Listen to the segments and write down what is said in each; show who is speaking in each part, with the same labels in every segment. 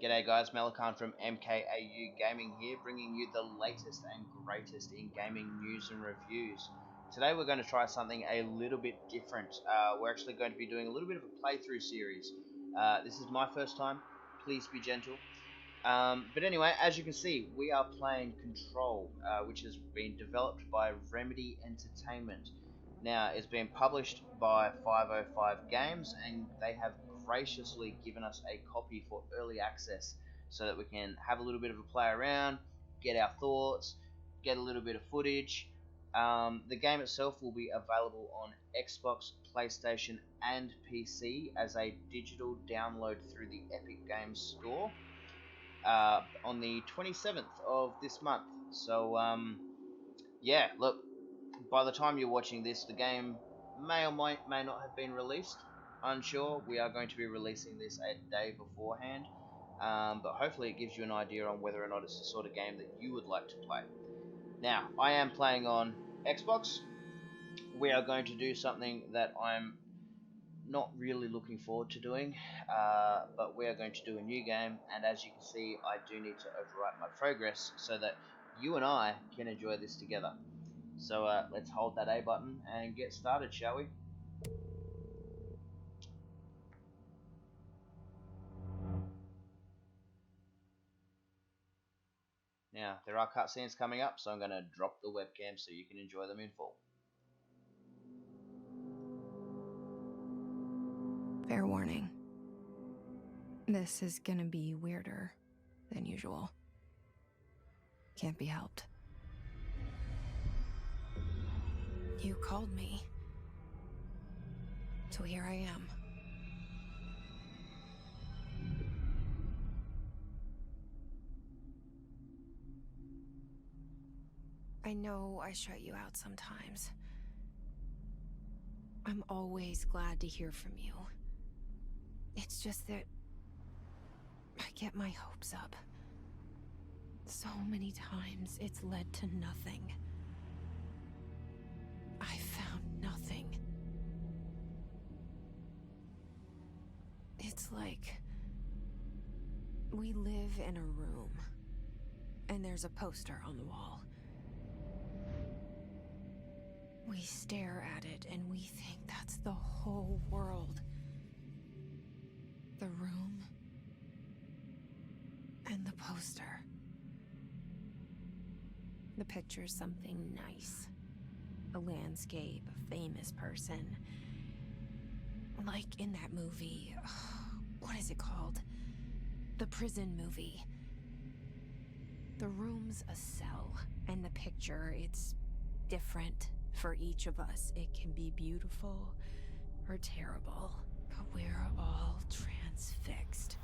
Speaker 1: G'day guys, Melikan from MKAU Gaming here, bringing you the latest and greatest in gaming news and reviews. Today we're going to try something a little bit different. We're actually going to be doing a little bit of a playthrough series. This is my first time, please be gentle. But anyway, as you can see, we are playing Control, which has been developed by Remedy Entertainment. Now, it's been published by 505 Games, and they have graciously given us a copy for early access so that we can have a little bit of a play around, get our thoughts, get a little bit of footage. The game itself will be available on Xbox, PlayStation, and PC as a digital download through the Epic Games Store on the 27th of this month. So, yeah, look. By the time you're watching this, the game may or may not have been released. Unsure. We are going to be releasing this a day beforehand, but hopefully it gives you an idea on whether or not it's the sort of game that you would like to play. Now, I am playing on Xbox. We are going to do something that I'm not really looking forward to doing, but we are going to do a new game, and as you can see, I do need to overwrite my progress so that you and I can enjoy this together. So let's hold that A button and get started, shall we? Now, there are cutscenes coming up, so I'm going to drop the webcam so you can enjoy them in full.
Speaker 2: Fair warning. This is gonna be weirder than usual. Can't be helped. You called me. So here I am. I know I shut you out sometimes. I'm always glad to hear from you. It's just that I get my hopes up. So many times it's led to nothing. I found nothing. It's like we live in a room, and there's a poster on the wall. We stare at it, and we think that's the whole world. The room and the poster. The picture's something nice. A landscape, a famous person. Like in that movie, what is it called? The prison movie. The room's a cell, and the picture, it's different for each of us. It can be beautiful or terrible, but we're all transfixed.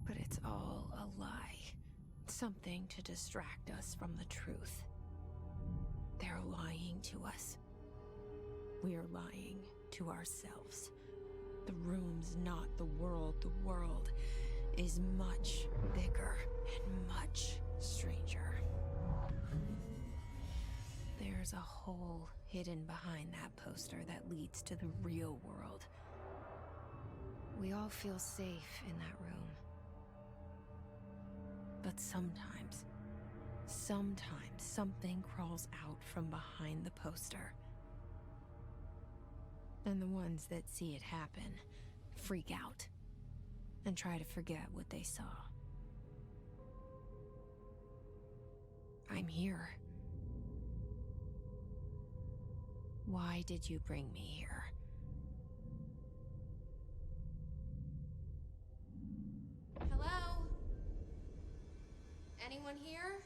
Speaker 2: But it's all a lie. Something to distract us from the truth. They're lying to us. We're lying to ourselves. The room's not the world. The world is much bigger and much stranger. There's a hole hidden behind that poster that leads to the real world. We all feel safe in that room. But sometimes something crawls out from behind the poster. And the ones that see it happen freak out and try to forget what they saw. I'm here. Why did you bring me here?
Speaker 3: Hello? Anyone here?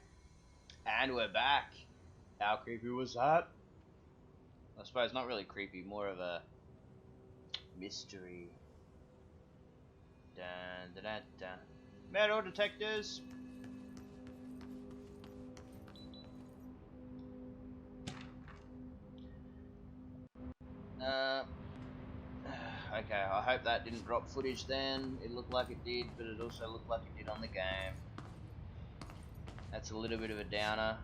Speaker 1: And we're back. How creepy was that? I suppose not really creepy, more of a mystery. Dun dun dun dun. Metal detectors. Okay, I hope that didn't drop footage then. It looked like it did, but it also looked like it did on the game. That's a little bit of a downer.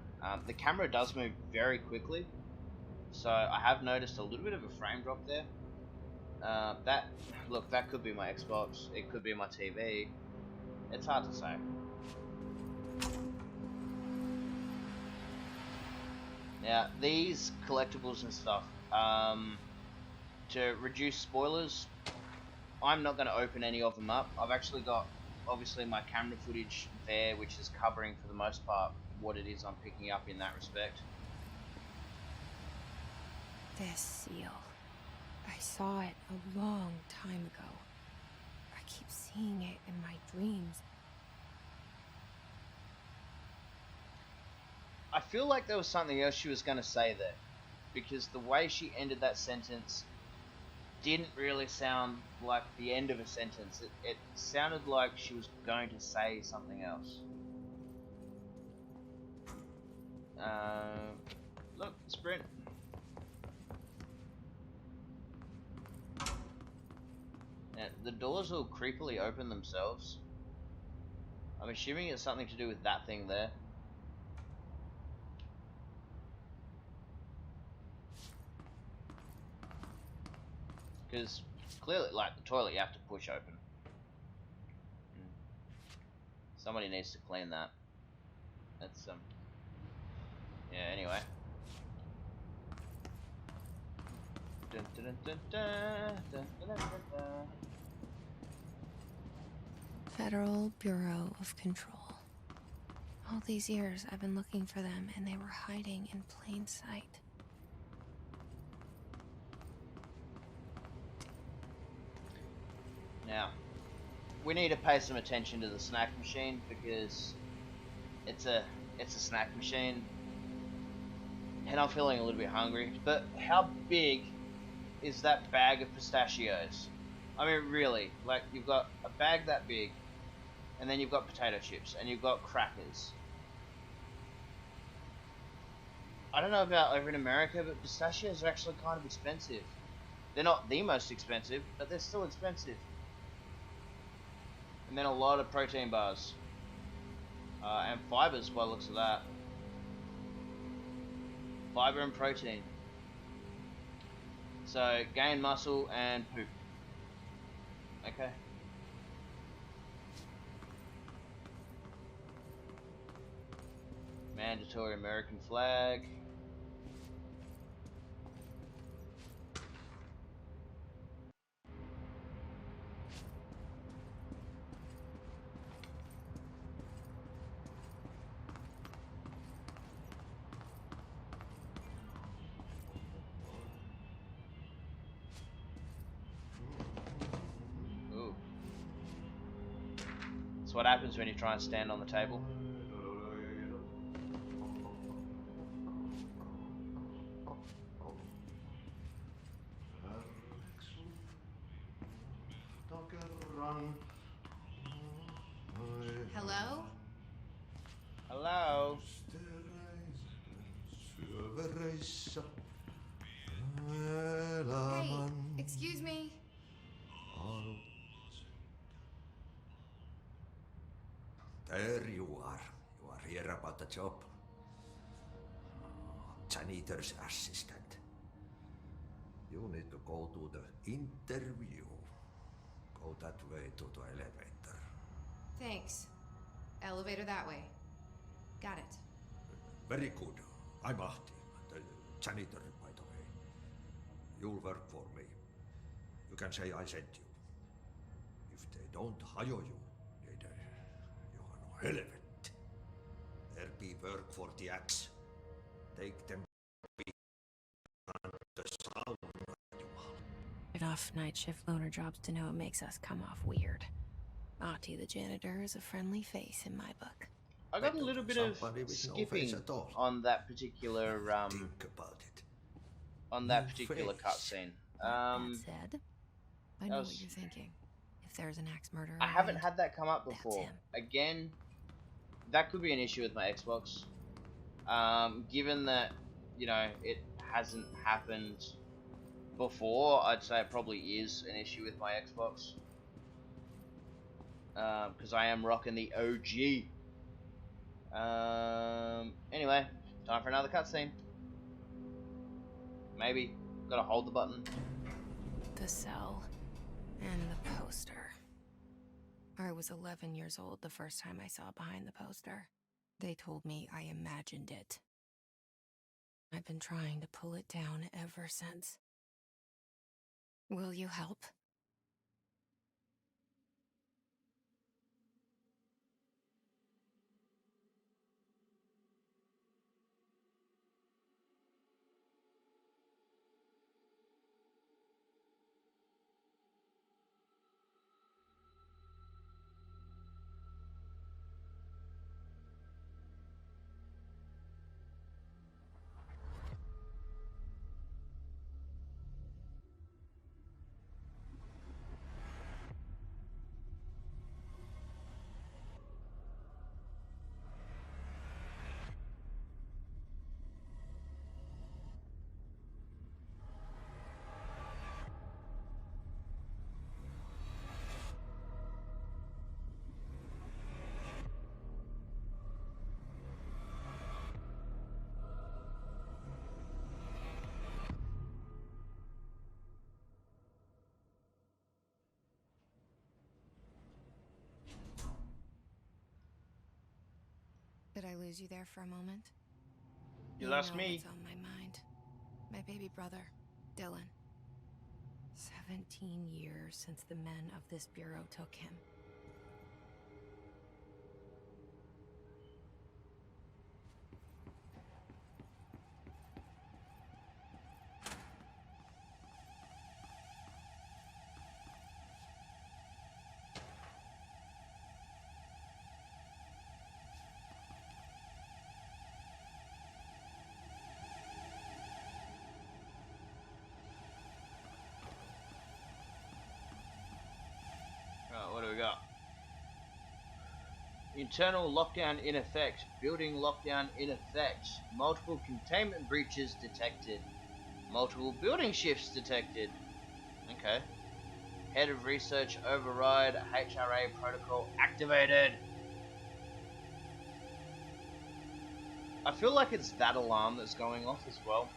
Speaker 1: The camera does move very quickly, so I have noticed a little bit of a frame drop there. That, look, that could be my Xbox. It could be my TV. It's hard to say. Now, these collectibles and stuff, to reduce spoilers, I'm not going to open any of them up. I've actually got, obviously, my camera footage there, which is covering, for the most part, what it is I'm picking up in that respect.
Speaker 2: This seal. I saw it a long time ago. I keep seeing it in my dreams.
Speaker 1: I feel like there was something else she was going to say there, because the way she ended that sentence didn't really sound like the end of a sentence. It sounded like she was going to say something else. Look, sprint. Now, the doors will creepily open themselves. I'm assuming it's something to do with that thing there. Because clearly, like, the toilet you have to push open. Somebody needs to clean that. That's, yeah, anyway. Dun, dun, dun, dun, dun, dun, dun, dun, dun.
Speaker 2: Federal Bureau of Control. All these years I've been looking for them, and they were hiding in plain sight.
Speaker 1: Now, we need to pay some attention to the snack machine, because it's a snack machine, and I'm feeling a little bit hungry. But how big is that bag of pistachios? I mean, really, like, you've got a bag that big, and then you've got potato chips, and you've got crackers. I don't know about over in America, but pistachios are actually kind of expensive. They're not the most expensive, but they're still expensive. And then a lot of protein bars. And fibers, by the looks of that. Fiber and protein. So, gain muscle and poop. Okay. Mandatory American flag. Ooh. That's what happens when you try and stand on the table.
Speaker 3: Hello?
Speaker 1: Hello?
Speaker 3: Hey, excuse me.
Speaker 4: There you are. You are here about the job. Janitor's assistant. You need to go to the interview. Go that way to the elevator.
Speaker 3: Thanks. Elevator that way. Got it.
Speaker 4: Very good. I'm Ahti, the janitor, by the way. You'll work for me. You can say I sent you. If they don't hire you, then you are no helvet. There be work for the axe. Take them on the sound manual.
Speaker 2: Enough night shift loner jobs to know it makes us come off weird. Ahti the janitor is a friendly face in my book.
Speaker 1: I got a little bit of
Speaker 4: Somebody with no
Speaker 1: skipping
Speaker 4: face at all.
Speaker 1: on that particular
Speaker 4: Think about it.
Speaker 1: on that
Speaker 4: No
Speaker 1: particular
Speaker 4: face.
Speaker 1: cutscene.
Speaker 2: That said, I know
Speaker 1: was-
Speaker 2: what you're thinking. If there's an axe murderer
Speaker 1: I haven't
Speaker 2: around,
Speaker 1: had that come up
Speaker 2: that's
Speaker 1: before.
Speaker 2: him.
Speaker 1: Again, that could be an issue with my Xbox. Given that, you know, it hasn't happened before, I'd say it probably is an issue with my Xbox. Because I am rocking the OG. Anyway, time for another cutscene. Maybe. Gotta hold the button.
Speaker 2: The cell. And the poster. I was 11 years old the first time I saw behind the poster. They told me I imagined it. I've been trying to pull it down ever since. Will you help? Did I lose you there for a moment?
Speaker 1: You lost
Speaker 2: know
Speaker 1: me.
Speaker 2: what's on my mind. My baby brother, Dylan. 17 years since the men of this bureau took him.
Speaker 1: Right, what do we got? Internal lockdown in effect. Building lockdown in effect. Multiple containment breaches detected. Multiple building shifts detected. Okay. Head of research override. HRA protocol activated. I feel like it's that alarm that's going off as well.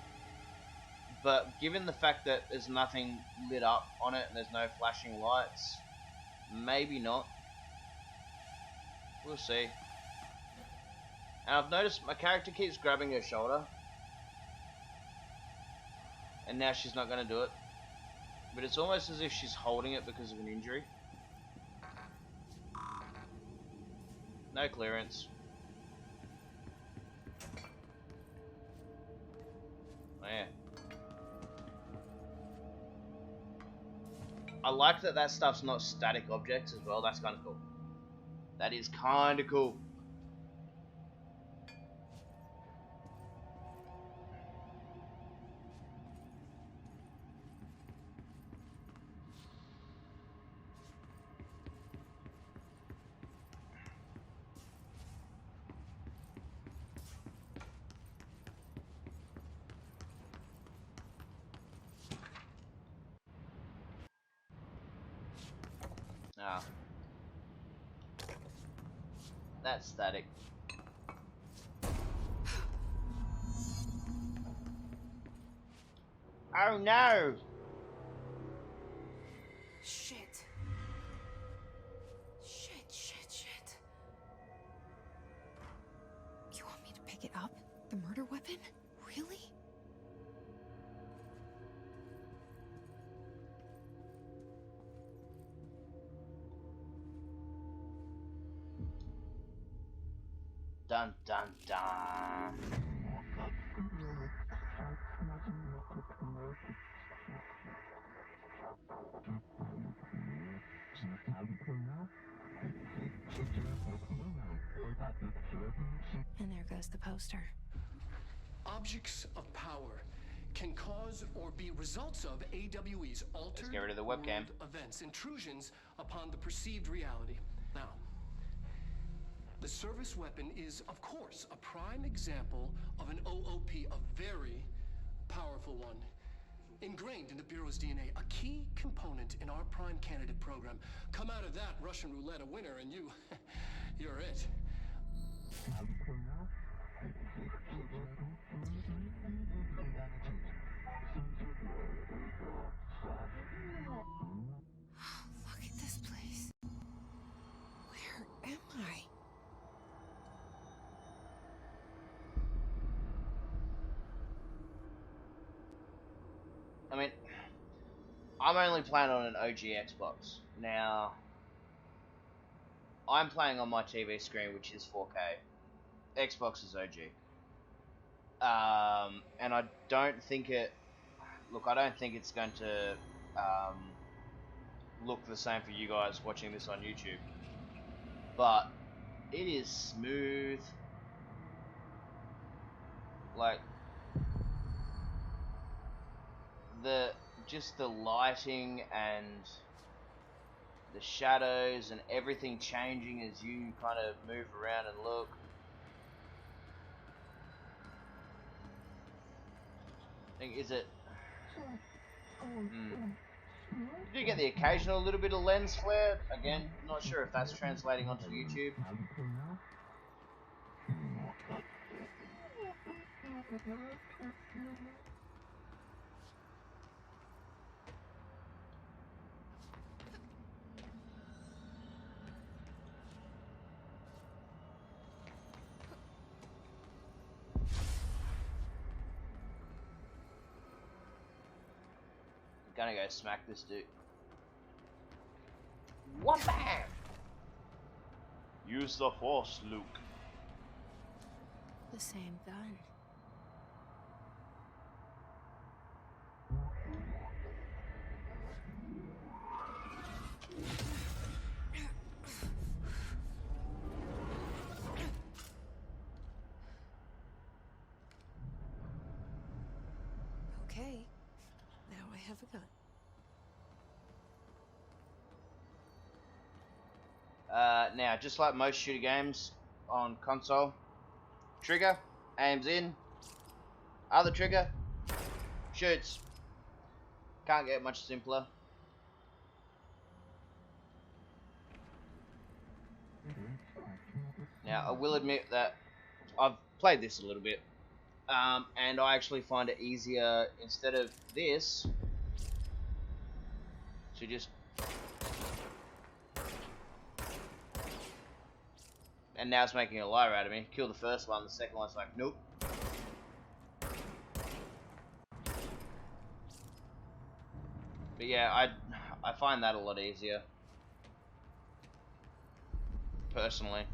Speaker 1: But given the fact that there's nothing lit up on it and there's no flashing lights, maybe not. We'll see. And I've noticed my character keeps grabbing her shoulder. And now she's not going to do it. But it's almost as if she's holding it because of an injury. No clearance. Oh, yeah. I like that that stuff's not static objects as well. That's kind of cool. That is kind of cool. Ah. That's static. Oh no!
Speaker 2: Shit. Shit. You want me to pick it up? The murder weapon? Really?
Speaker 1: Dun dun dun.
Speaker 2: And there goes the poster.
Speaker 5: Objects of power can cause or be results of AWE's altered
Speaker 1: Let's get rid of the webcam.
Speaker 5: world events, intrusions upon the perceived reality. Now, the service weapon is, of course, a prime example of an OOP, a very powerful one. Ingrained in the Bureau's DNA, a key component in our prime candidate program. Come out of that Russian roulette a winner and you're it.
Speaker 1: I'm only playing on an OG Xbox. Now, I'm playing on my TV screen, which is 4K. Xbox is OG. And I don't think it... Look, I don't think it's going to look the same for you guys watching this on YouTube. But it is smooth. Like, just the lighting and the shadows and everything changing as you kind of move around and look. I think, is it... You do get the occasional little bit of lens flare. Again, not sure if that's translating onto YouTube. I'm gonna go smack this dude. What bam! Use the force, Luke.
Speaker 2: The same gun. Okay, now I have a gun.
Speaker 1: Now, just like most shooter games on console, trigger, aims in, other trigger, shoots. Can't get much simpler. Now, I will admit that I've played this a little bit, and I actually find it easier, instead of this, to just... And now it's making a liar out of me. Kill the first one, the second one's like, nope. But yeah, I find that a lot easier. Personally.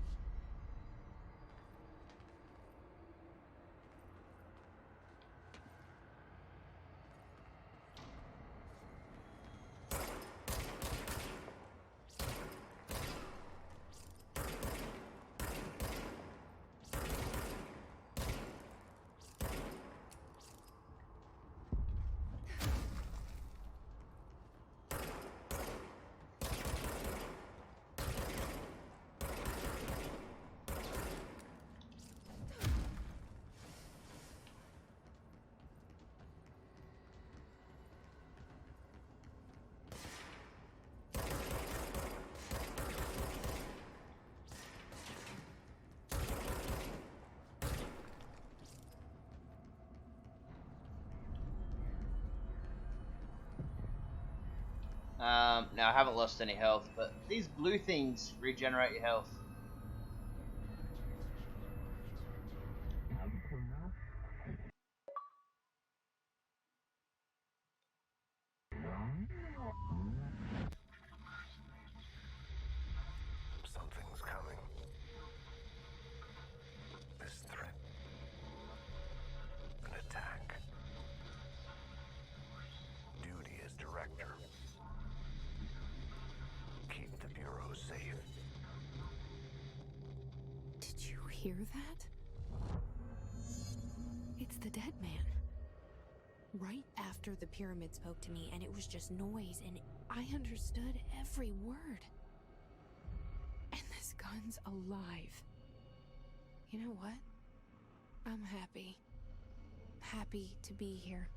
Speaker 1: Now I haven't lost any health, but these blue things regenerate your health.
Speaker 6: Something's coming. This threat. An attack. Duty as director. Keep the Bureau safe.
Speaker 2: Did you hear that? It's the dead man. Right after the pyramid spoke to me, and it was just noise, and I understood every word. And this gun's alive. You know what? I'm happy. Happy to be here.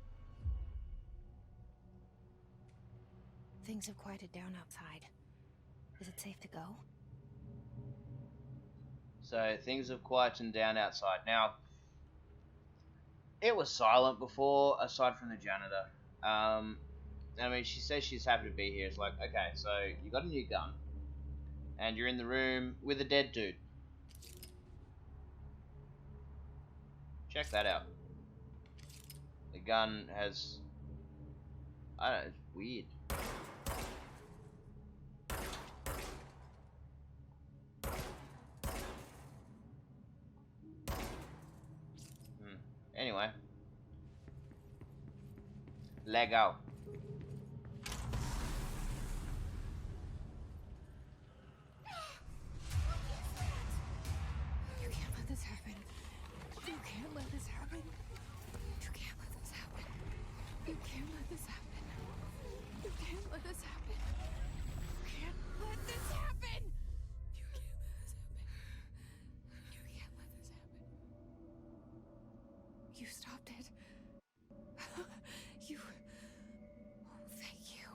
Speaker 2: Things have quieted down outside. Is it safe to go?
Speaker 1: So things have quietened down outside. Now, it was silent before, aside from the janitor. I mean, she says she's happy to be here. It's like, okay, so you got a new gun, and you're in the room with a dead dude. Check that out. The gun has... I don't know, it's weird. Anyway. Legal.
Speaker 2: You can't let this happen. You can't let this happen. You can't let this happen. You can't let this happen. You can't let this happen. You can't let this happen. You can't let this happen. You can't let this happen. You stopped it. You. Oh, thank you.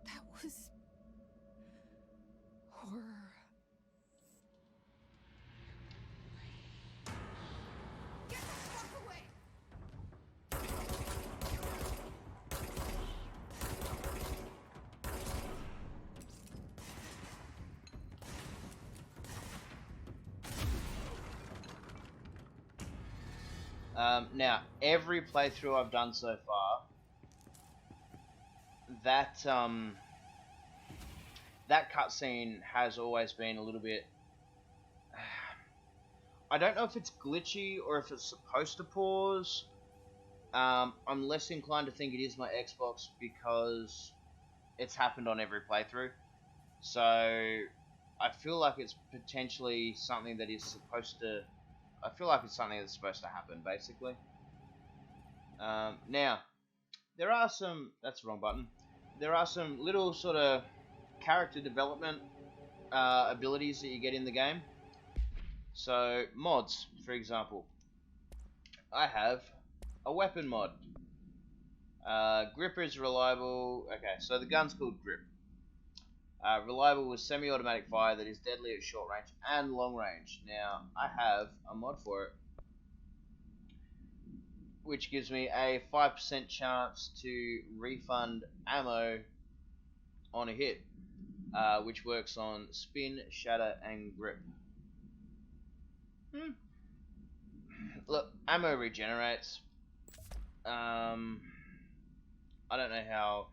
Speaker 2: That was horror.
Speaker 3: Get the fuck away!
Speaker 1: Now, every playthrough I've done so far, that cutscene has always been a little bit. I don't know if it's glitchy or if it's supposed to pause. I'm less inclined to think it is my Xbox because it's happened on every playthrough. So I feel like it's potentially something that is supposed to. I feel like it's something that's supposed to happen, basically. Now, there are some. That's the wrong button. There are some little sort of character development abilities that you get in the game. So, mods, for example. I have a weapon mod. Gripper is reliable. Okay, so the gun's called Grip. Reliable with semi-automatic fire that is deadly at short range and long range. Now, I have a mod for it, which gives me a 5% chance to refund ammo on a hit, which works on spin, shatter, and grip. Look, ammo regenerates. I don't know how.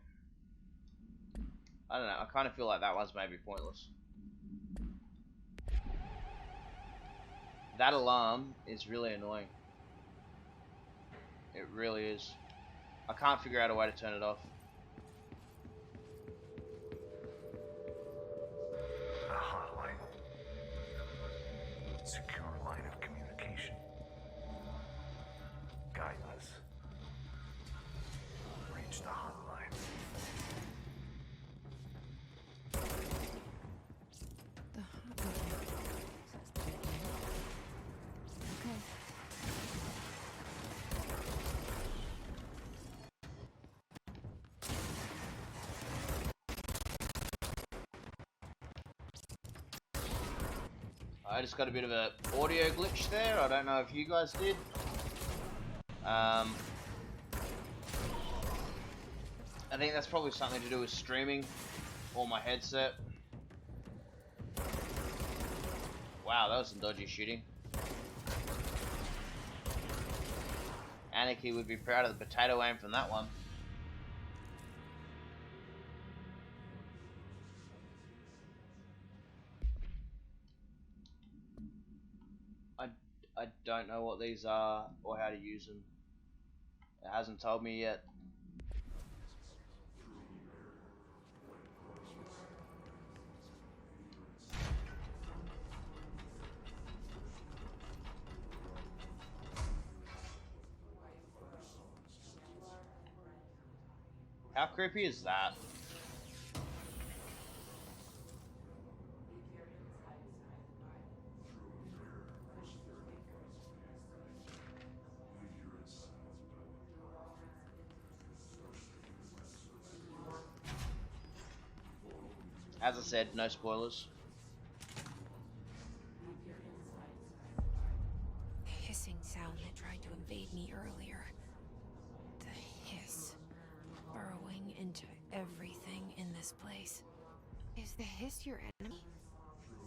Speaker 1: I don't know. I kind of feel like that one's maybe pointless. That alarm is really annoying. It really is. I can't figure out a way to turn it off.
Speaker 6: A hotline. Secure line of communication. Guidance. Reach the hotline.
Speaker 2: The hotline. Okay.
Speaker 1: I just got a bit of a audio glitch there. I don't know if you guys did. I think that's probably something to do with streaming or my headset. Wow, that was some dodgy shooting. Anarchy would be proud of the potato aim from that one. I don't know what these are or how to use them. It hasn't told me yet. How creepy is that? As I said, no spoilers.
Speaker 2: The hissing sound that tried to invade me earlier. The hiss. Burrowing into everything in this place. Is the hiss your enemy?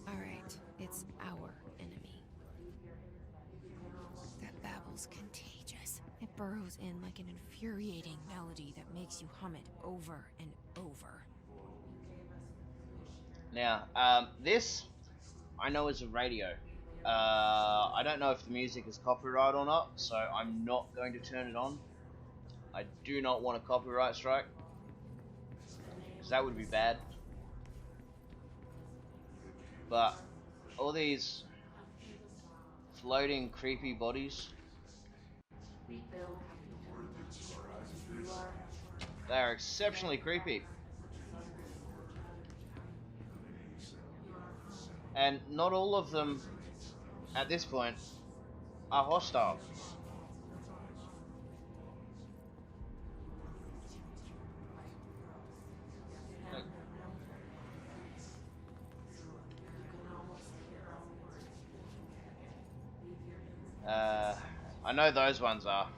Speaker 2: Alright, it's our enemy. That babble's contagious. It burrows in like an infuriating melody that makes you hum it over and over.
Speaker 1: Now, this I know is a radio. I don't know if the music is copyright or not, so I'm not going to turn it on. I do not want a copyright strike, because that would be bad. But all these floating creepy bodies, they are exceptionally creepy. And not all of them, at this point, are hostile. I know those ones are.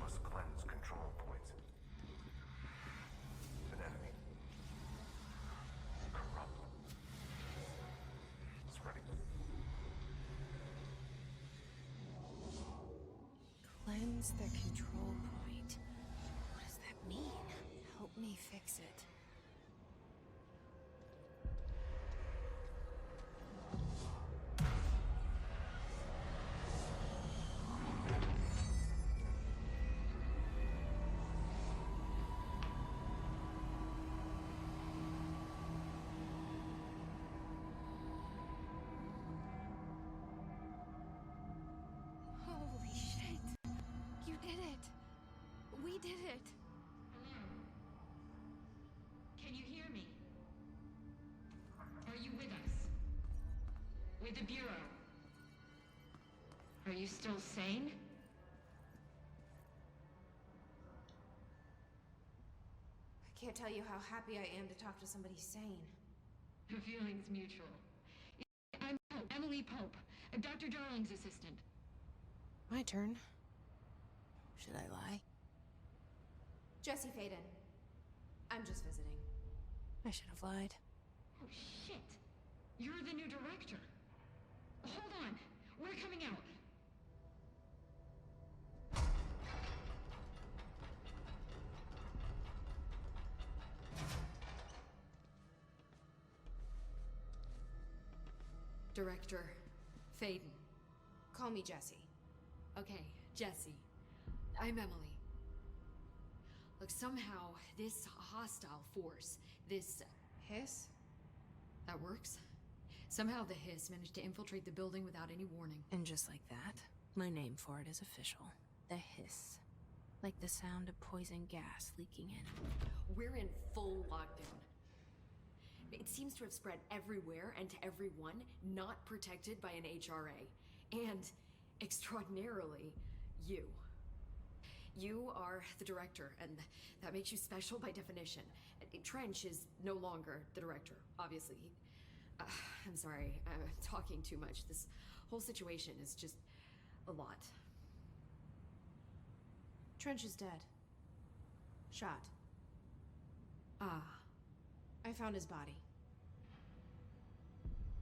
Speaker 6: Must cleanse control points. An enemy. Corrupt. It's ready.
Speaker 2: Cleanse the control point. What does that mean? Help me fix it. Holy shit! You did it! We did it!
Speaker 7: Hello? Can you hear me? Are you with us? With the Bureau? Are you still sane?
Speaker 3: I can't tell you how happy I am to talk to somebody sane.
Speaker 7: The feeling's mutual. I'm Pope, Emily Pope, Dr. Darling's assistant.
Speaker 2: My turn. Should I lie?
Speaker 3: Jesse Faden. I'm just visiting.
Speaker 2: I should have lied.
Speaker 7: Oh, shit. You're the new director. Hold on. We're coming out.
Speaker 3: Director Faden. Call me Jesse.
Speaker 8: Okay, Jesse. I'm Emily. Look, somehow this hostile force, this
Speaker 3: Hiss?
Speaker 8: that works. Somehow the hiss managed to infiltrate the building without any warning.
Speaker 2: And just like that, my name for it is official. The hiss. Like the sound of poison gas leaking in.
Speaker 8: We're in full lockdown. It seems to have spread everywhere and to everyone not protected by an HRA. And, extraordinarily, you. You are the director, and that makes you special by definition. Trench is no longer the director, obviously. I'm sorry, I'm talking too much. This whole situation is just a lot.
Speaker 3: Trench is dead. Shot.
Speaker 8: Ah.
Speaker 3: I found his body.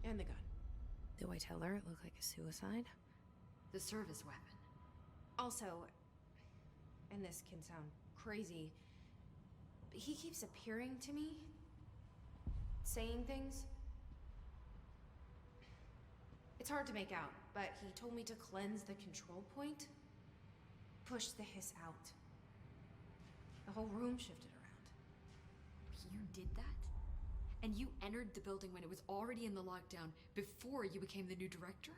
Speaker 3: And the gun.
Speaker 2: Do I tell her it looked like a suicide?
Speaker 8: The service weapon.
Speaker 3: Also, and this can sound crazy, but he keeps appearing to me, saying things. It's hard to make out, but he told me to cleanse the control point, push the hiss out. The whole room shifted around.
Speaker 8: you did that? And you entered the building when it was already in the lockdown before you became the new director?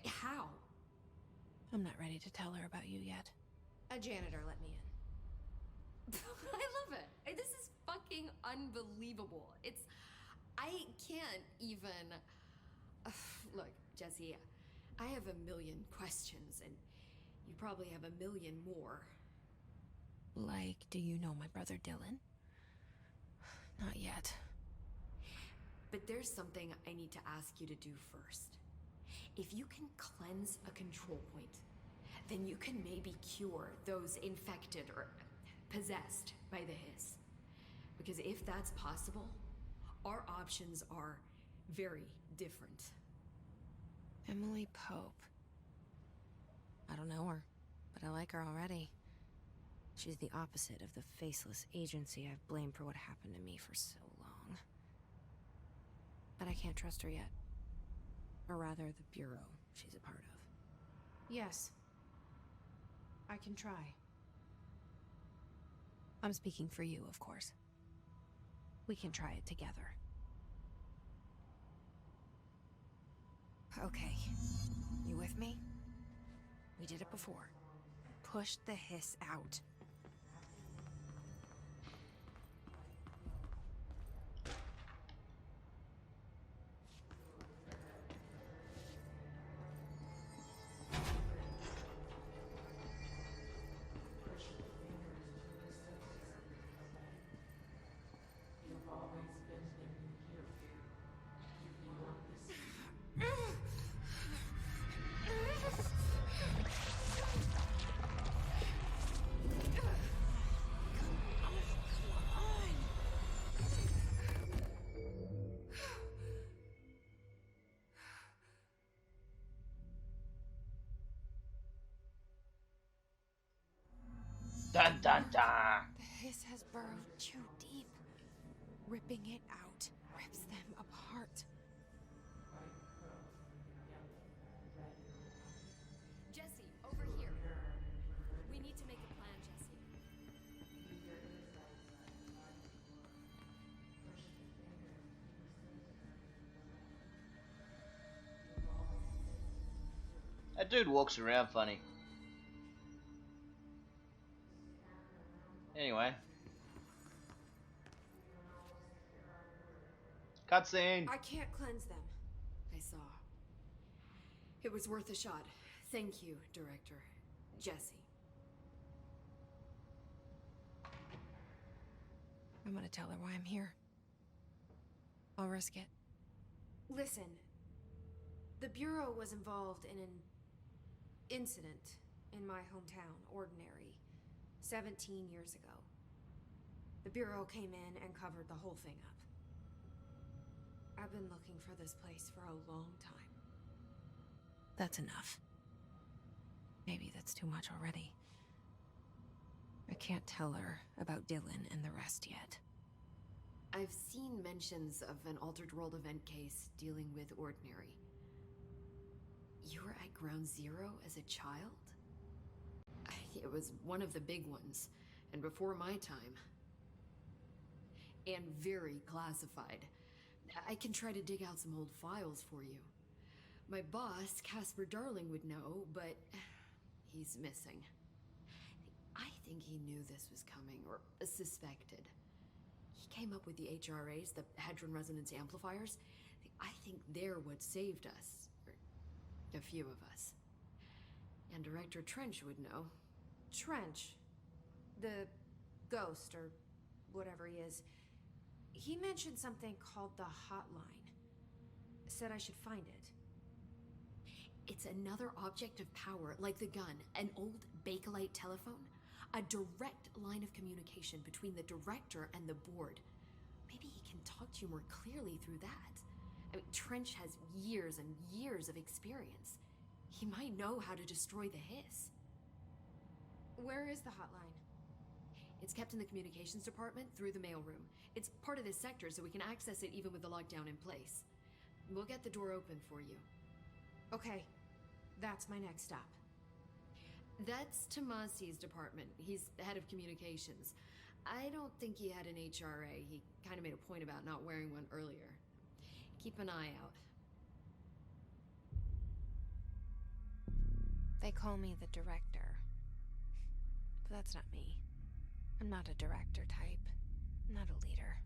Speaker 8: How?
Speaker 2: I'm not ready to tell her about you yet.
Speaker 3: A janitor let me in.
Speaker 8: I love it. This is fucking unbelievable. I can't even... Look, Jesse, I have a million questions, and you probably have a million more.
Speaker 2: Like, do you know my brother Dylan? Not yet.
Speaker 8: But there's something I need to ask you to do first. If you can cleanse a control point, then you can maybe cure those infected or possessed by the hiss. Because if that's possible, our options are very different.
Speaker 2: Emily Pope. I don't know her, but I like her already. She's the opposite of the faceless agency I've blamed for what happened to me for so long. But I can't trust her yet. Or rather, the Bureau she's a part of.
Speaker 3: Yes. I can try.
Speaker 2: I'm speaking for you, of course. We can try it together. Okay. You with me? We did it before. Pushed the hiss out.
Speaker 1: Dun dun dun!
Speaker 2: The hiss has burrowed too deep. Ripping it out rips them apart.
Speaker 8: Jesse, over here. We need to make a plan, Jesse.
Speaker 1: That dude walks around funny. Anyway. Cutscene!
Speaker 3: I can't cleanse them.
Speaker 8: I saw. It was worth a shot. Thank you, Director. Jesse.
Speaker 2: I'm gonna tell her why I'm here. I'll risk it.
Speaker 3: Listen. The Bureau was involved in an incident in my hometown, Ordinary, 17 years ago. The Bureau came in and covered the whole thing up. I've been looking for this place for a long time.
Speaker 2: That's enough. Maybe that's too much already. I can't tell her about Dylan and the rest yet.
Speaker 8: I've seen mentions of an Altered World event case dealing with Ordinary. You were at Ground Zero as a child? It was one of the big ones, and before my time. And very classified. I can try to dig out some old files for you. My boss, Casper Darling, would know, but he's missing. I think he knew this was coming, or suspected. He came up with the HRAs, the Hadron Resonance Amplifiers. I think they're what saved us. Or a few of us. And Director Trench would know.
Speaker 3: Trench, the ghost, or whatever he is, he mentioned something called the hotline. Said I should find it.
Speaker 8: It's another object of power, like the gun, an old Bakelite telephone. A direct line of communication between the director and the board. Maybe he can talk to you more clearly through that. I mean, Trench has years and years of experience. He might know how to destroy the hiss.
Speaker 3: Where is the hotline?
Speaker 8: It's kept in the communications department through the mailroom. It's part of this sector, so we can access it even with the lockdown in place. We'll get the door open for you.
Speaker 3: Okay, that's my next stop.
Speaker 8: That's Tomasi's department. He's the head of communications. I don't think he had an HRA. He kind of made a point about not wearing one earlier. Keep an eye out.
Speaker 2: They call me the director. But that's not me. I'm not a director type. I'm not a leader.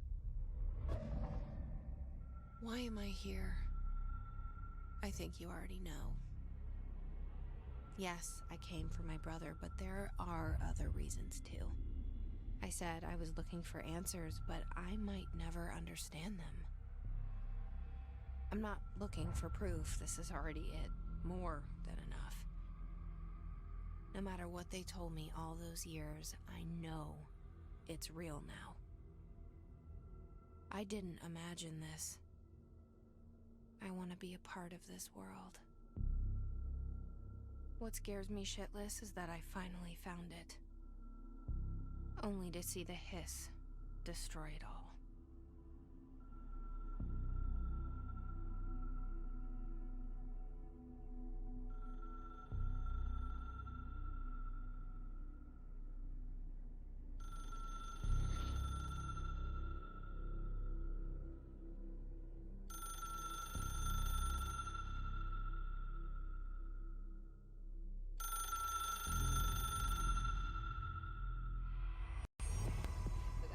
Speaker 2: Why am I here? I think you already know. Yes, I came for my brother, but there are other reasons too. I said I was looking for answers, but I might never understand them. I'm not looking for proof. This is already it. More than enough. No matter what they told me all those years, I know it's real now. I didn't imagine this. I want to be a part of this world. What scares me shitless is that I finally found it. Only to see the hiss destroy it all.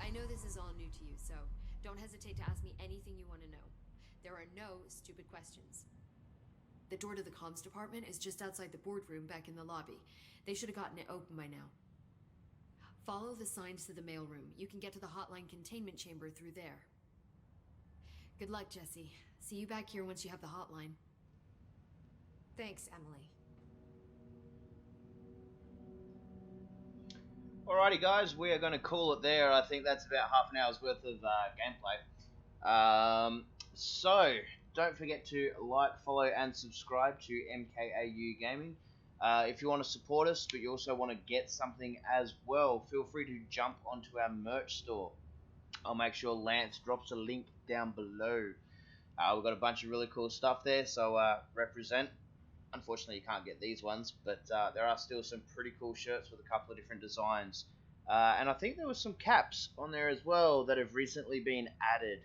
Speaker 8: I know this is all new to you, so don't hesitate to ask me anything you want to know. There are no stupid questions. The door to the comms department is just outside the boardroom back in the lobby. They should have gotten it open by now. Follow the signs to the mailroom. You can get to the hotline containment chamber through there. Good luck, Jesse. See you back here once you have the hotline.
Speaker 3: Thanks, Emily.
Speaker 1: Alrighty, guys, we are going to call it there. I think that's about half an hour's worth of gameplay. So, don't forget to like, follow, and subscribe to MKAU Gaming. If you want to support us, but you also want to get something as well, feel free to jump onto our merch store. I'll make sure Lance drops a link down below. We've got a bunch of really cool stuff there, so represent. Unfortunately, you can't get these ones, but there are still some pretty cool shirts with a couple of different designs. And I think there was some caps on there as well that have recently been added.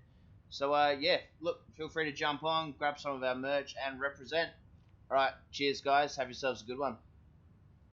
Speaker 1: So, yeah, look, feel free to jump on, grab some of our merch, and represent. Alright, cheers, guys. Have yourselves a good one.